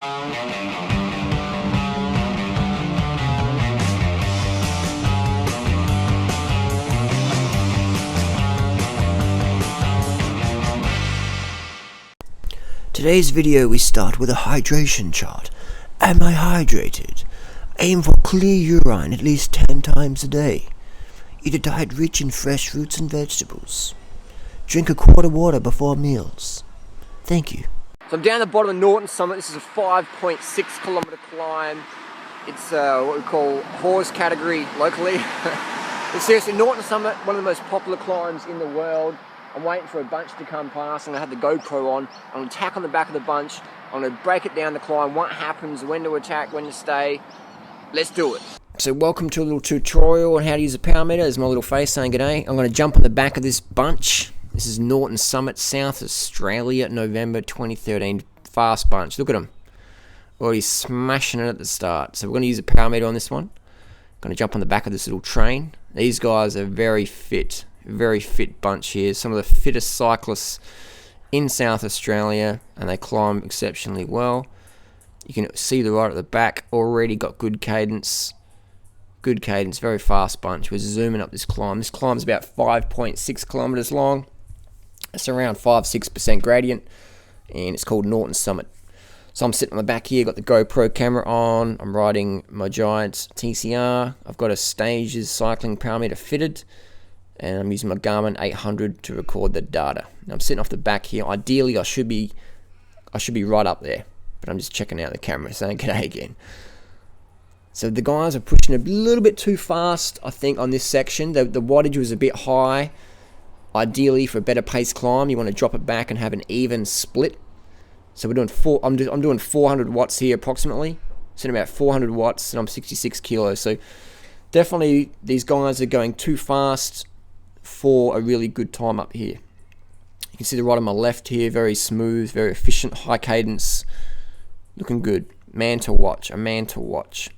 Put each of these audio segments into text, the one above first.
Today's video we start with a hydration chart. Am I hydrated? Aim for clear urine at least 10 times a day. Eat a diet rich in fresh fruits and vegetables. Drink a quart of water before meals. Thank you. So I'm down the bottom of Norton Summit. This is a 5.6 kilometre climb. It's what we call horse category locally. But seriously, Norton Summit, one of the most popular climbs in the world. I'm waiting for a bunch to come past and I have the GoPro on. I'm going to attack on the back of the bunch. I'm going to break it down the climb, what happens, when to attack, when to stay. Let's do it. So welcome to a little tutorial on how to use a power meter. There's my little face saying g'day. I'm going to jump on the back of this bunch. This is Norton Summit, South Australia, November 2013. Fast bunch. Look at them. Already smashing it at the start. So we're going to use a power meter on this one. Going to jump on the back of this little train. These guys are very fit bunch here. Some of the fittest cyclists in South Australia, and they climb exceptionally well. You can see the right at the back already got good cadence, very fast bunch. We're zooming up this climb. This climb's about 5.6 kilometers long. It's around 5-6% gradient, and it's called Norton Summit. So I'm sitting on the back here, got the GoPro camera on. I'm riding my Giant TCR. I've got a Stages cycling power meter fitted, and I'm using my Garmin 800 to record the data. Now I'm sitting off the back here. Ideally, I should be right up there, but I'm just checking out the camera, saying g'day again. So the guys are pushing a little bit too fast, I think, on this section. The wattage was a bit high. Ideally, for a better pace climb, you want to drop it back and have an even split. So we're doing I'm doing 400 watts here approximately. Sitting about 400 watts, and I'm 66 kilos. So definitely, these guys are going too fast for a really good time up here. You can see the right on my left here, very smooth, very efficient, high cadence, looking good. Man to watch, a man to watch.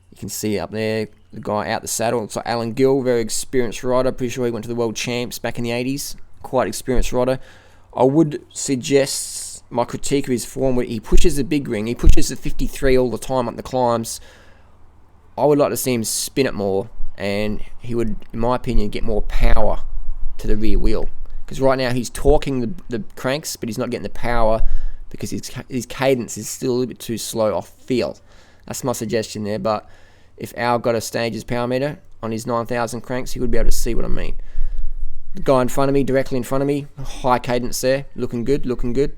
You can see up there, the guy out the saddle. It's like Alan Gill, very experienced rider. Pretty sure he went to the World Champs back in the 80s. Quite experienced rider. I would suggest my critique of his form, where he pushes the big ring. He pushes the 53 all the time up the climbs. I would like to see him spin it more, and he would, in my opinion, get more power to the rear wheel. Because right now he's torquing the cranks, but he's not getting the power because his cadence is still a little bit too slow, I feel. That's my suggestion there. But if Al got a Stages power meter on his 9,000 cranks, he would be able to see what I mean. The guy in front of me, directly in front of me, high cadence there, looking good.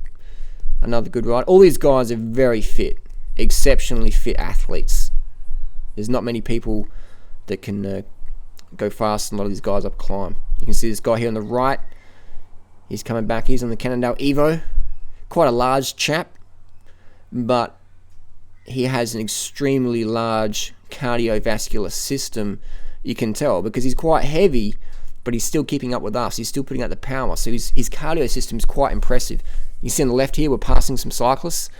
Another good ride. All these guys are very fit, exceptionally fit athletes. There's not many people that can go fast, and a lot of these guys up climb. You can see this guy here on the right. He's coming back. He's on the Cannondale Evo. Quite a large chap, but he has an extremely large cardiovascular system. You can tell because he's quite heavy, but he's still keeping up with us. He's still putting out the power. So his cardio system is quite impressive. You see on the left here, we're passing some cyclists.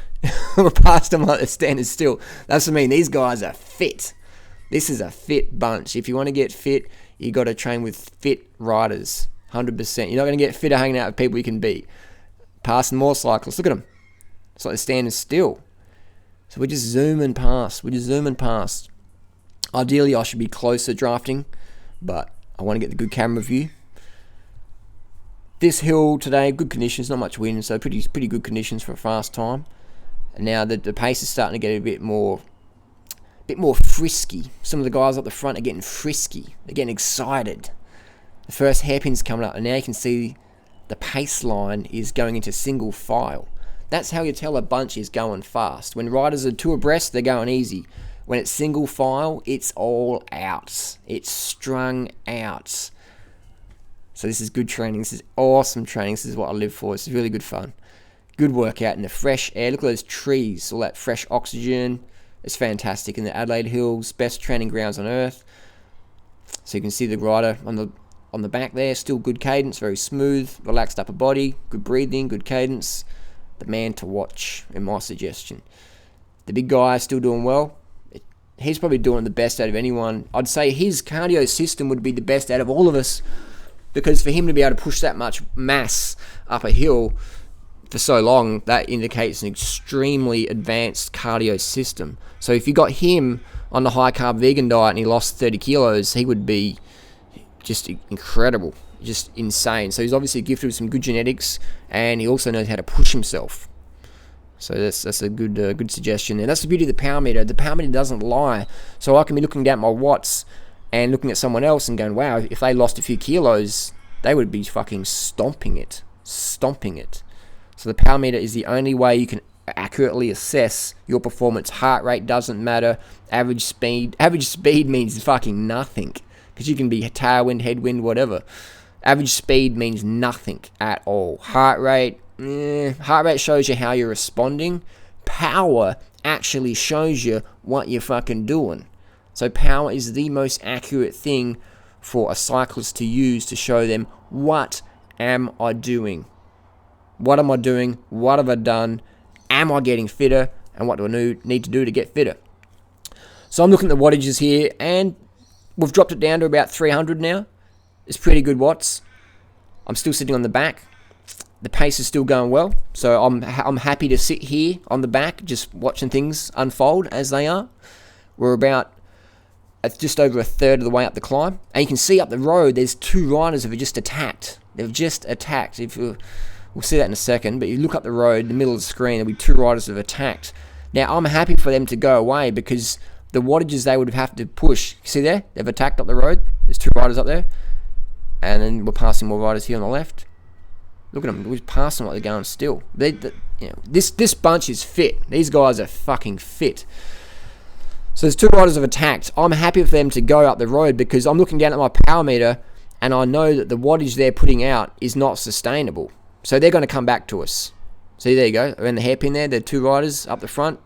We're past them like they're standing still. That's what I mean. These guys are fit. This is a fit bunch. If you want to get fit, you got to train with fit riders, 100%. You're not going to get fitter hanging out with people you can beat. Passing more cyclists. Look at them. It's like they're standing still. So we're just zooming past. Ideally, I should be closer drafting, but I want to get the good camera view. This hill today, good conditions, not much wind, so pretty good conditions for a fast time. And now the pace is starting to get a bit more frisky. Some of the guys up the front are getting frisky. They're getting excited. The first hairpin's coming up, and now you can see the pace line is going into single file. That's how you tell a bunch is going fast. When riders are two abreast, they're going easy. When it's single file, it's all out. It's strung out. So this is good training. This is awesome training. This is what I live for. This is really good fun. Good workout in the fresh air. Look at those trees, all that fresh oxygen. It's fantastic. In the Adelaide Hills, best training grounds on earth. So you can see the rider on the back there, still good cadence, very smooth, relaxed upper body, good breathing, good cadence. The man to watch, in my suggestion. The big guy is still doing well. He's probably doing the best out of anyone. I'd say his cardio system would be the best out of all of us, because for him to be able to push that much mass up a hill, for so long, that indicates an extremely advanced cardio system. So if you got him on the high carb vegan diet and he lost 30 kilos, he would be just incredible, just insane. So he's obviously gifted with some good genetics, and he also knows how to push himself. So that's a good suggestion there. That's the beauty of the power meter. The power meter doesn't lie. So I can be looking down at my watts and looking at someone else and going, wow, if they lost a few kilos, they would be fucking stomping it. So the power meter is the only way you can accurately assess your performance. Heart rate doesn't matter. Average speed means fucking nothing, because you can be tailwind, headwind, whatever. Average speed means nothing at all. Heart rate shows you how you're responding. Power actually shows you what you're fucking doing. So power is the most accurate thing for a cyclist to use to show them, what am I doing? What am I doing? What have I done? Am I getting fitter? And what do I need to do to get fitter? So I'm looking at the wattages here, and we've dropped it down to about 300 now. It's pretty good watts. I'm still sitting on the back. The pace is still going well, so I'm happy to sit here on the back, just watching things unfold as they are. We're about just over a third of the way up the climb, and you can see up the road there's two riders who have just attacked. They've just attacked. We'll see that in a second, but you look up the road, in the middle of the screen, there'll be two riders who have attacked. Now, I'm happy for them to go away, because the wattages they would have to push, see there? They've attacked up the road. There's two riders up there. And then we're passing more riders here on the left. Look at them. We're passing like they're going still. This bunch is fit. These guys are fucking fit. So there's two riders have attacked. I'm happy for them to go up the road, because I'm looking down at my power meter and I know that the wattage they're putting out is not sustainable. So they're going to come back to us. See, there you go. Around the hairpin there, the two riders up the front.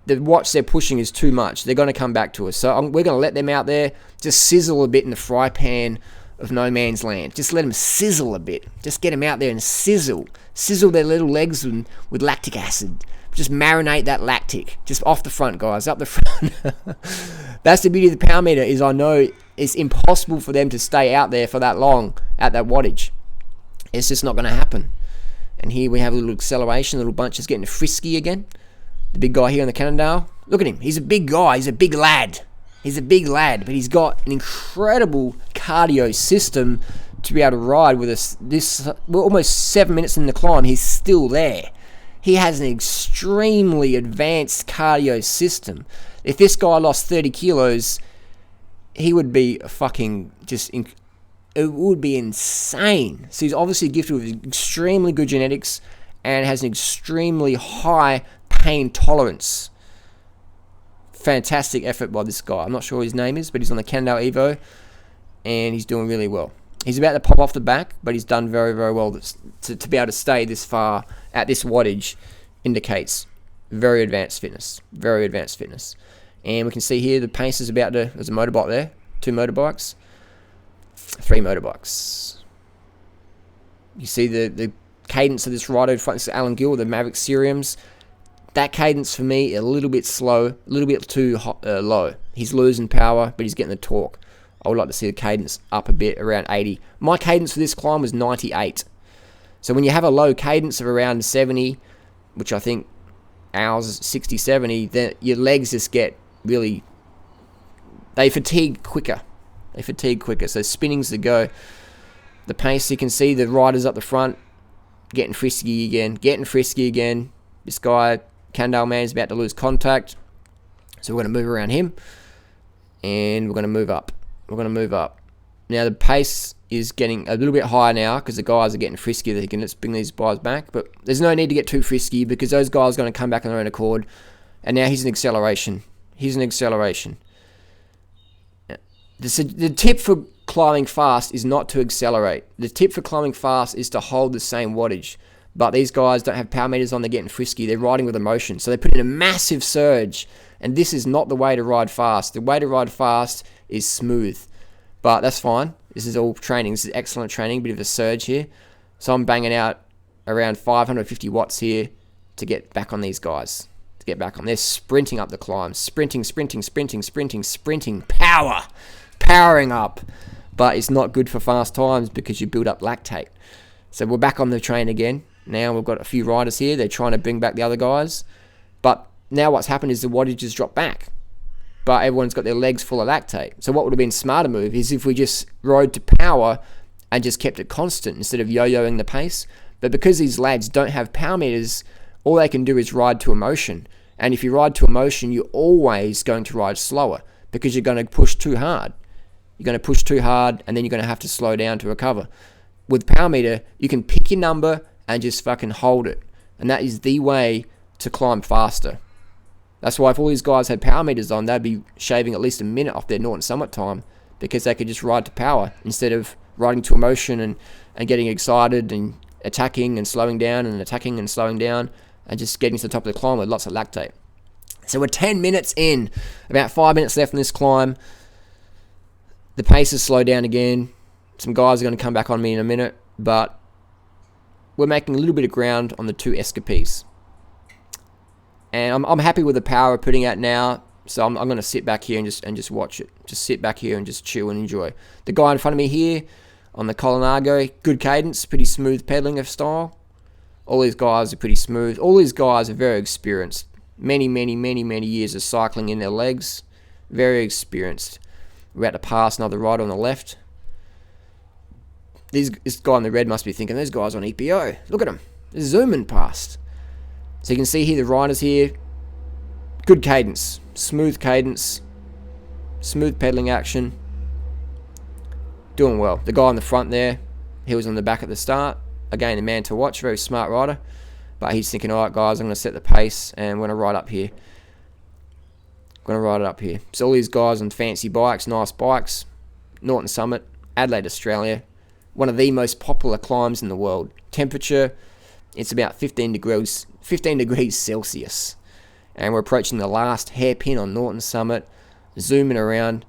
The watts they're pushing is too much. They're going to come back to us. So we're going to let them out there, just sizzle a bit in the fry pan of no man's land. Just let them sizzle a bit. Just get them out there and sizzle their little legs with lactic acid. Just marinate that lactic just off the front, guys, up the front. That's the beauty of the power meter, is I know it's impossible for them to stay out there for that long at that wattage. It's just not going to happen. And here we have a little acceleration. The little bunch is getting frisky again. The big guy here on the Cannondale, look at him. He's a big guy. He's a big lad. But he's got an incredible cardio system to be able to ride with us. We're almost 7 minutes in the climb. He's still there. He has an extremely advanced cardio system. If this guy lost 30 kilos, he would be fucking it would be insane. So he's obviously gifted with extremely good genetics and has an extremely high pain tolerance. Fantastic effort by this guy. I'm not sure what his name is, but he's on the Cannondale Evo, and he's doing really well. He's about to pop off the back, but he's done very, very well. To be able to stay this far at this wattage indicates very advanced fitness. And we can see here the pace is about to... There's a motorbike there. 2 motorbikes. 3 motorbikes. You see the cadence of this rider in front. This is Alan Gill, the Maverick Seriums. That cadence for me, a little bit slow, a little bit too low. He's losing power, but he's getting the torque. I would like to see the cadence up a bit, around 80. My cadence for this climb was 98. So when you have a low cadence of around 70, which I think ours is 60, 70, then your legs just get really... They fatigue quicker. So spinning's the go. The pace, you can see the riders up the front getting frisky again. This guy, Cannondale man, is about to lose contact. So we're going to move around him. And we're going to move up. Now the pace is getting a little bit higher now because the guys are getting frisky. They can let's bring these guys back. But there's no need to get too frisky because those guys are going to come back on their own accord. And now he's in acceleration. The tip for climbing fast is not to accelerate. The tip for climbing fast is to hold the same wattage. But these guys don't have power meters on, they're getting frisky. They're riding with emotion. So they put in a massive surge. And this is not the way to ride fast. The way to ride fast is smooth. But that's fine. This is all training. This is excellent training. Bit of a surge here. So I'm banging out around 550 watts here to get back on these guys. They're sprinting up the climb. Sprinting. Powering up. But it's not good for fast times because you build up lactate. So we're back on the train again. Now we've got a few riders here. They're trying to bring back the other guys. But now what's happened is the wattage has dropped back. But everyone's got their legs full of lactate. So what would have been a smarter move is if we just rode to power and just kept it constant instead of yo-yoing the pace. But because these lads don't have power meters, all they can do is ride to emotion. And if you ride to emotion, you're always going to ride slower because you're going to push too hard. You're going to push too hard and then you're going to have to slow down to recover. With power meter, you can pick your number and just fucking hold it. And that is the way to climb faster. That's why if all these guys had power meters on, they'd be shaving at least a minute off their Norton Summit time because they could just ride to power instead of riding to emotion and getting excited and attacking and slowing down and attacking and slowing down and just getting to the top of the climb with lots of lactate. So we're 10 minutes in, about 5 minutes left in this climb. The pace has slowed down again. Some guys are going to come back on me in a minute, but we're making a little bit of ground on the two escapees. And I'm happy with the power we're putting out now, so I'm going to sit back here and just watch it. Just sit back here and just chill and enjoy. The guy in front of me here on the Colinago, good cadence, pretty smooth pedaling of style. All these guys are pretty smooth. All these guys are very experienced. Many years of cycling in their legs. Very experienced. We're about to pass another rider on the left. This guy in the red must be thinking, those guys on EPO. Look at them. They're zooming past. So you can see here the riders here. Good cadence. Smooth cadence. Smooth pedaling action. Doing well. The guy in the front there, he was on the back at the start. Again, the man to watch. Very smart rider. But he's thinking, all right, guys, I'm going to set the pace and I'm going to ride up here. Going to ride it up here. So all these guys on fancy bikes, nice bikes. Norton Summit, Adelaide, Australia. One of the most popular climbs in the world. Temperature, it's about 15 degrees Celsius. And we're approaching the last hairpin on Norton Summit. Zooming around.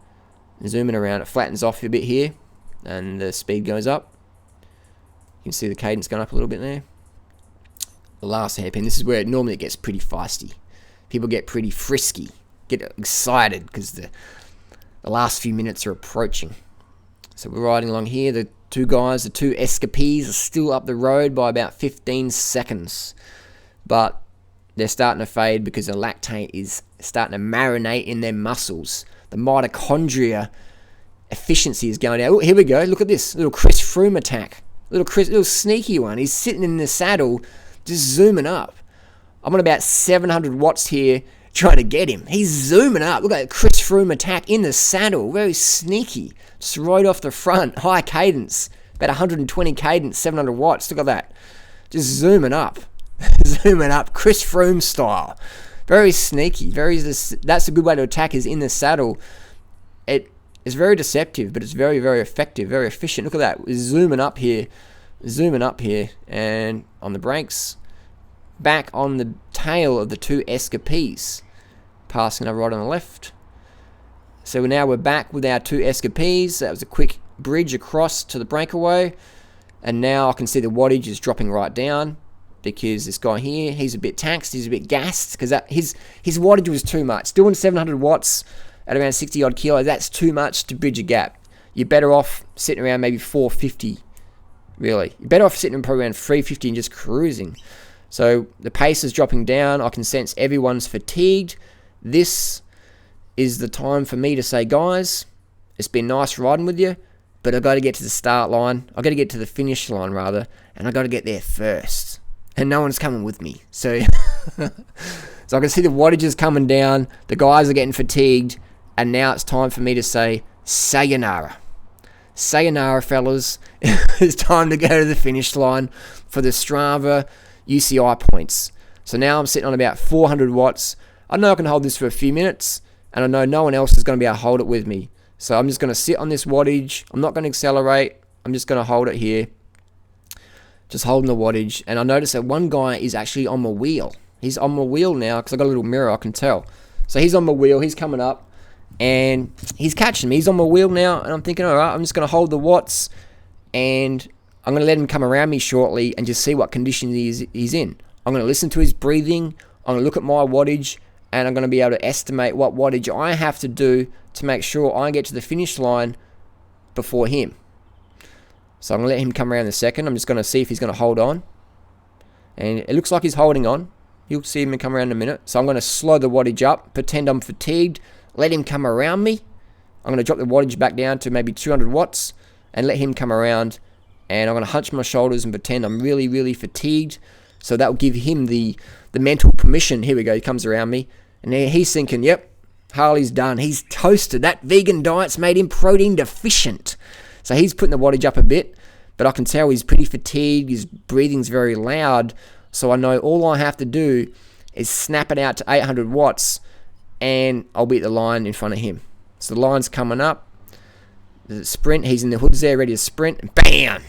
It flattens off a bit here. And the speed goes up. You can see the cadence going up a little bit there. The last hairpin. This is where it gets pretty feisty. People get pretty frisky. Get excited because the last few minutes are approaching. So we're riding along here. The two guys, the two escapees, are still up the road by about 15 seconds. But they're starting to fade because the lactate is starting to marinate in their muscles. The mitochondria efficiency is going down. Oh, here we go. Look at this. Little Chris Froome attack. Little sneaky one. He's sitting in the saddle, just zooming up. I'm on about 700 watts here trying to get him. He's zooming up. Look at that Chris Froome attack in the saddle. Very sneaky. Just right off the front. High cadence. About 120 cadence, 700 watts. Look at that. Just zooming up. Zooming up. Chris Froome style. Very sneaky. That's a good way to attack, is in the saddle. It is very deceptive, but it's very effective, very efficient. Look at that. We're zooming up here, and on the brakes, back on the tail of the two escapees, passing over right on the left. So now we're back with our two escapees. That was a quick bridge across to the breakaway, and now I can see the wattage is dropping right down because this guy here, he's a bit taxed, he's a bit gassed because his wattage was too much. Doing 700 watts at around 60 odd kilos, that's too much to bridge a gap. You're better off sitting around maybe 450, really. You're better off sitting probably around 350 and just cruising. So the pace is dropping down. I can sense everyone's fatigued. This is the time for me to say, guys, it's been nice riding with you, but I've got to get to the start line. I've got to get to the finish line, rather, and I've got to get there first. And no one's coming with me. So, so I can see the wattages coming down. The guys are getting fatigued. And now it's time for me to say, sayonara. Sayonara, fellas. It's time to go to the finish line for the Strava UCI points. So now I'm sitting on about 400 watts. I know I can hold this for a few minutes, and I know no one else is going to be able to hold it with me. So I'm just going to sit on this wattage. I'm not going to accelerate. I'm just going to hold it here. Just holding the wattage. And I notice that one guy is actually on my wheel. He's on my wheel now because I've got a little mirror, I can tell. So he's on my wheel. He's coming up. And he's catching me. He's on my wheel now. And I'm thinking, all right, I'm just going to hold the watts. And I'm going to let him come around me shortly and just see what condition he's in. I'm going to listen to his breathing. I'm going to look at my wattage. And I'm going to be able to estimate what wattage I have to do to make sure I get to the finish line before him. So I'm going to let him come around in a second. I'm just going to see if he's going to hold on. And it looks like he's holding on. You'll see him come around in a minute. So I'm going to slow the wattage up, pretend I'm fatigued, let him come around me. I'm going to drop the wattage back down to maybe 200 watts and let him come around. And I'm going to hunch my shoulders and pretend I'm really, really fatigued. So that will give him the mental permission. Here we go. He comes around me. And he's thinking, yep, Harley's done. He's toasted. That vegan diet's made him protein deficient. So he's putting the wattage up a bit. But I can tell he's pretty fatigued. His breathing's very loud. So I know all I have to do is snap it out to 800 watts. And I'll be at the line in front of him. So the line's coming up. There's a sprint. He's in the hoods there, ready to sprint. And bam!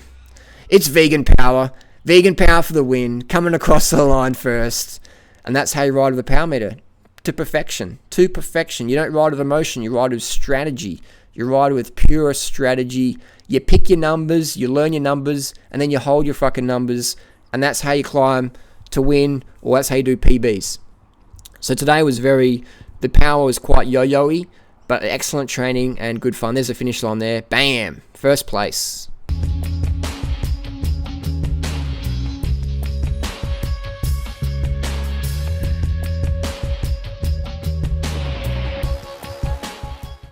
It's vegan power. Vegan power for the win. Coming across the line first. And that's how you ride with a power meter. To perfection. To perfection. You don't ride with emotion. You ride with strategy. You ride with pure strategy. You pick your numbers. You learn your numbers. And then you hold your fucking numbers. And that's how you climb to win. Or that's how you do PBs. So today was the power was quite yo-yo-y. But excellent training and good fun. There's a finish line there. Bam! First place.